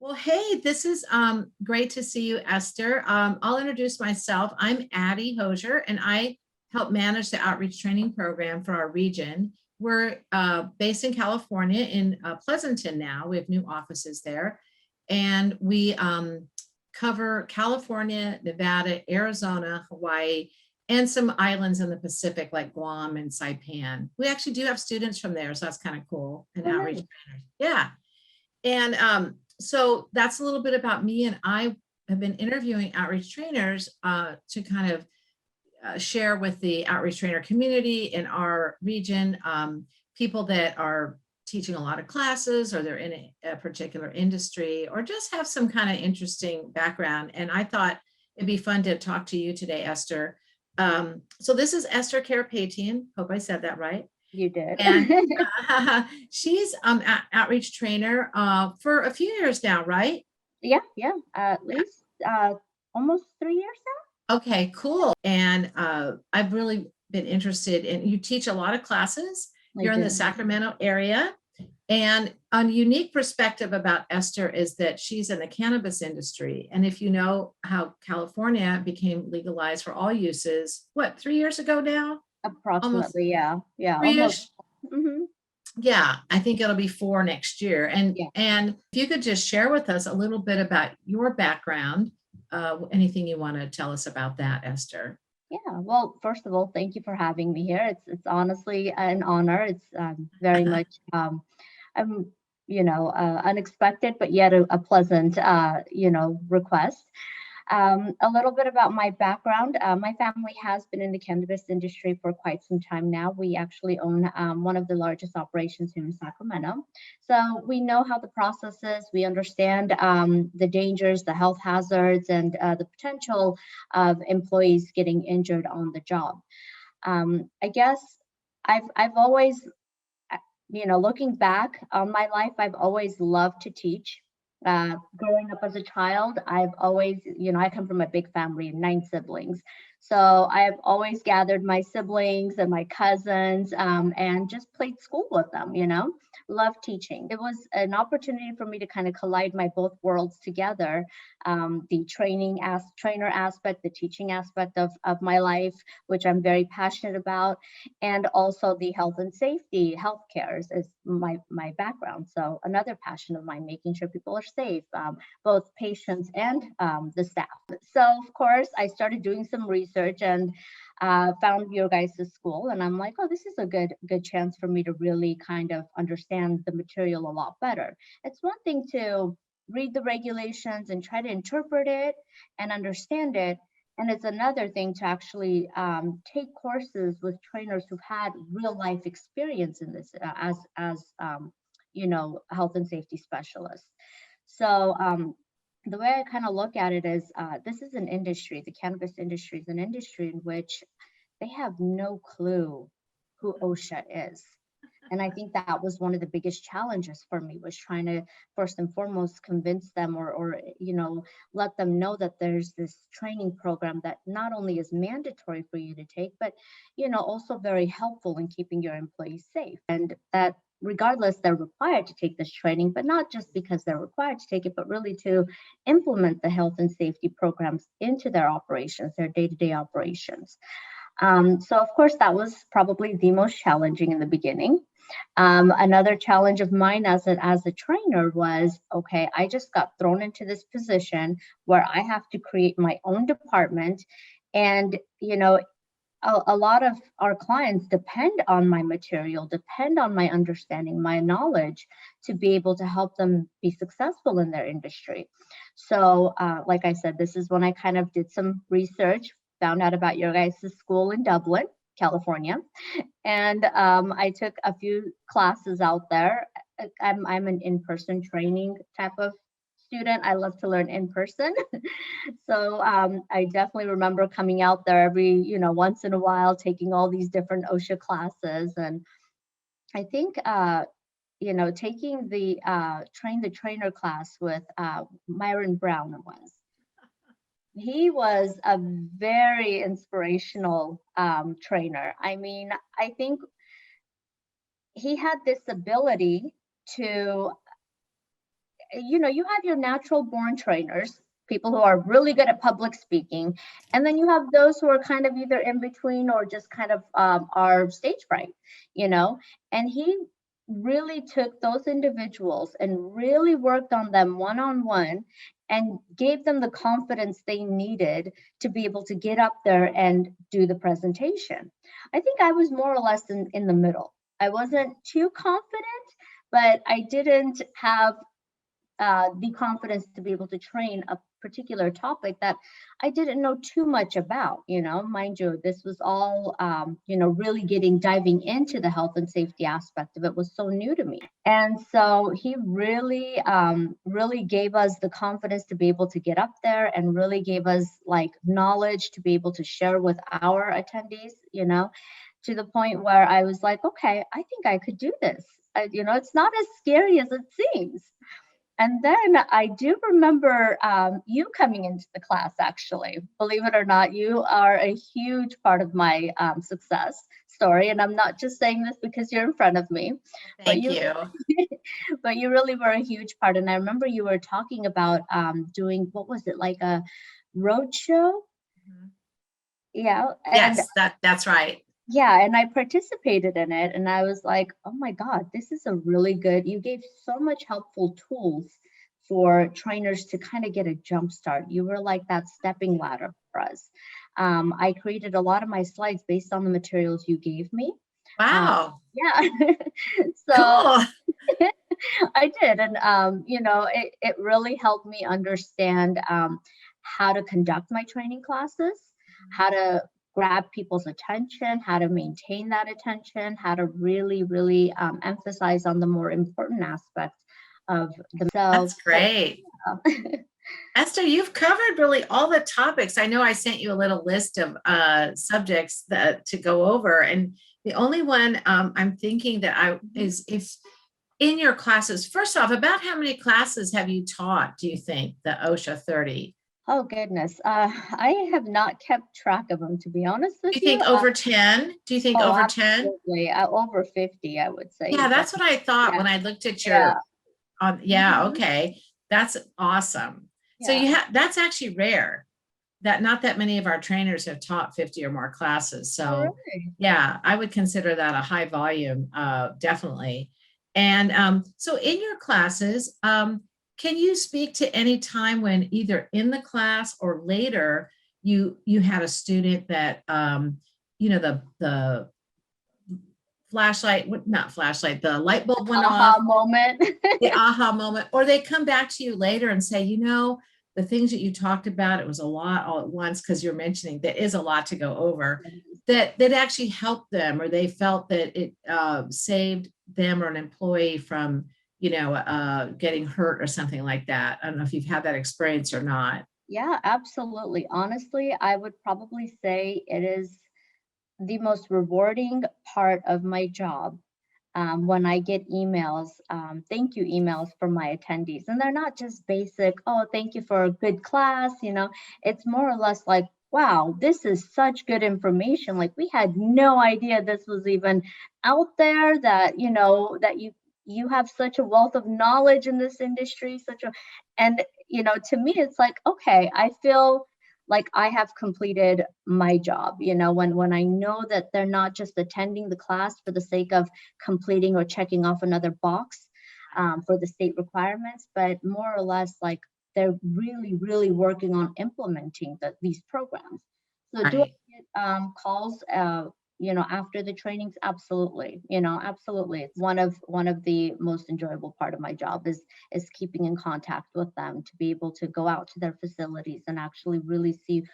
Well, hey, this is great to see you, Esther. I'll introduce myself. I'm Addie Hosier, and I help manage the outreach training program for our region. We're based in California in Pleasanton now. We have new offices there, and we cover California, Nevada, Arizona, Hawaii, and some islands in the Pacific like Guam and Saipan. We actually do have students from there, so that's kind of cool, and Oh, outreach nice. trainers. Yeah. And so that's a little bit about me. And I have been interviewing outreach trainers to kind of share with the outreach trainer community in our region, people that are teaching a lot of classes or they're in a particular industry or just have some kind of interesting background. And I thought it'd be fun to talk to you today, Esther. So this is Ester Karapetyan. Hope I said that right. You did. And she's outreach trainer for a few years now, right? Yeah, yeah. At least almost 3 years Okay, cool. And I've really been interested in, you teach a lot of classes. now. I You're in the do. Sacramento area. And a unique perspective about Esther is that she's in the cannabis industry. And if you know how California became legalized for all uses, what, 3 years ago now? Almost Approximately, yeah. Yeah, almost. 3-ish. Hmm. Yeah, I think it'll be 4 next year. And Yeah. and if you could just share with us a little bit about your background, anything you want to tell us about that, Esther. Yeah. Well, first of all, thank you for having me here. It's honestly an honor. It's very much um unexpected, but yet a pleasant request. A little bit about my background. My family has been in the cannabis industry for quite some time now. We actually own one of the largest operations here in Sacramento. So we know how the process is. We understand the dangers, the health hazards, and the potential of employees getting injured on the job. I guess I've always looking back on my life, I've always loved to teach. Growing up as a child, I've always, I come from a big family, 9 siblings. So I've always gathered my siblings and my cousins and just played school with them, love teaching. It was an opportunity for me to kind of collide my both worlds together, the trainer aspect, the teaching aspect of my life, which I'm very passionate about, and also the health and safety, healthcare is my background. So another passion of mine, making sure people are safe, both patients and the staff. So of course, I started doing some research and found your guys' school, and I'm like, oh, this is a good chance for me to really kind of understand the material a lot better. It's one thing to read the regulations and try to interpret it and understand it. And it's another thing to actually take courses with trainers who've had real life experience in this as health and safety specialists. So the way I kind of look at it is this is an industry, the cannabis industry is an industry in which they have no clue who OSHA is. And I think that was one of the biggest challenges for me, was trying to first and foremost convince them or let them know that there's this training program that not only is mandatory for you to take, but also very helpful in keeping your employees safe. And that regardless, they're required to take this training, but not just because they're required to take it, but really to implement the health and safety programs into their operations, their day-to-day operations. So of course, that was probably the most challenging in the beginning. Another challenge of mine as a trainer was, okay, I just got thrown into this position where I have to create my own department. And, a lot of our clients depend on my material, depend on my understanding, my knowledge to be able to help them be successful in their industry. So, like I said, this is when I kind of did some research, found out about your guys' school in Dublin, California, and I took a few classes out there. I'm an in-person training type of student. I love to learn in person. So I definitely remember coming out there once in a while, taking all these different OSHA classes. And I think, taking the train the trainer class with Myron Brown was. He was a very inspirational trainer. I mean, I think he had this ability to you have your natural born trainers, people who are really good at public speaking, and then you have those who are kind of either in between or just kind of are stage fright, you know. And he really took those individuals and really worked on them one-on-one and gave them the confidence they needed to be able to get up there and do the presentation. I think I was more or less in the middle. I wasn't too confident, but I didn't have the confidence to be able to train a particular topic that I didn't know too much about. Mind you, this was all, really diving into the health and safety aspect of it was so new to me. And so he really, really gave us the confidence to be able to get up there and really gave us like knowledge to be able to share with our attendees, to the point where I was like, okay, I think I could do this. It's not as scary as it seems. And then I do remember you coming into the class, actually. Believe it or not, you are a huge part of my success story. And I'm not just saying this because you're in front of me. Thank you. But you really were a huge part. And I remember you were talking about doing, what was it, like a road show? Mhm. Yeah. Yes, that's right. Yeah, and I participated in it, and I was like, oh my God, this is a really good, you gave so much helpful tools for trainers to kind of get a jump start. You were like that stepping ladder for us. I created a lot of my slides based on the materials you gave me. Wow. Yeah. So Cool. I did. And, it really helped me understand how to conduct my training classes, how to grab people's attention, how to maintain that attention, how to really, really emphasize on the more important aspects of That's themselves. great. Esther, you've covered really all the topics. I know I sent you a little list of subjects to go over, and the only one I'm thinking that is if in your classes, first off, about how many classes have you taught, do you think, the OSHA 30? Oh goodness, I have not kept track of them, to be honest Do with you you. think over 10? Do you think Oh, over 10? absolutely, over 50, I would say. Yeah, But that's what I thought yeah, when I looked at yeah, your yeah, mhm, okay. That's awesome. So yeah. that's actually rare that not that many of our trainers have taught 50 or more classes. Oh, So really? yeah, I would consider that a high volume, definitely. And so in your classes, can you speak to any time when either in the class or later you had a student that the flashlight, not flashlight, the light bulb went off, Aha moment. the aha moment, or they come back to you later and say, the things that you talked about, it was a lot all at once, because you're mentioning there is a lot to go over, that actually helped them, or they felt that it saved them or an employee from, getting hurt or something like that. I don't know if you've had that experience or not. Yeah, absolutely. Honestly, I would probably say it is the most rewarding part of my job when I get emails, thank you emails from my attendees. And they're not just basic, oh, thank you for a good class. It's more or less like, wow, this is such good information. Like we had no idea this was even out there, that, that you have such a wealth of knowledge in this industry, and, to me, it's like, okay, I feel like I have completed my job, when I know that they're not just attending the class for the sake of completing or checking off another box for the state requirements, but more or less like they're really, really working on implementing these programs. So do I Right. get calls, after the trainings? Absolutely, absolutely. It's one of the most enjoyable part of my job is keeping in contact with them, to be able to go out to their facilities and actually really see,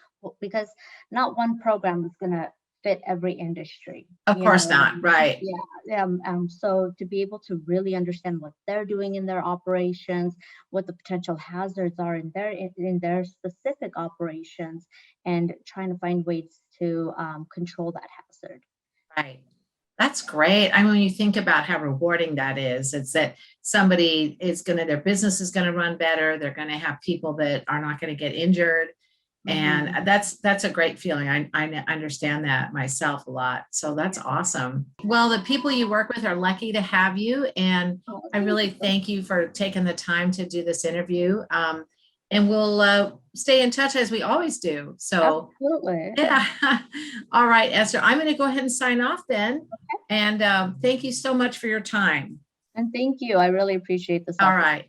because not one program is going to fit every industry. Of You know course what I not. mean? Right. Yeah. So to be able to really understand what they're doing in their operations, what the potential hazards are in their specific operations, and trying to find ways to control that hazard. Right. That's great. I mean, when you think about how rewarding that is, it's that their business is going to run better. They're going to have people that are not going to get injured. And that's a great feeling. I understand that myself a lot. So that's awesome. Well, the people you work with are lucky to have you. And Oh, I really thank you for taking the time to do this interview. And we'll stay in touch as we always do. So absolutely. yeah. All right, Esther, I'm going to go ahead and sign off then. And thank you so much for your time. And thank you. I really appreciate this. All right.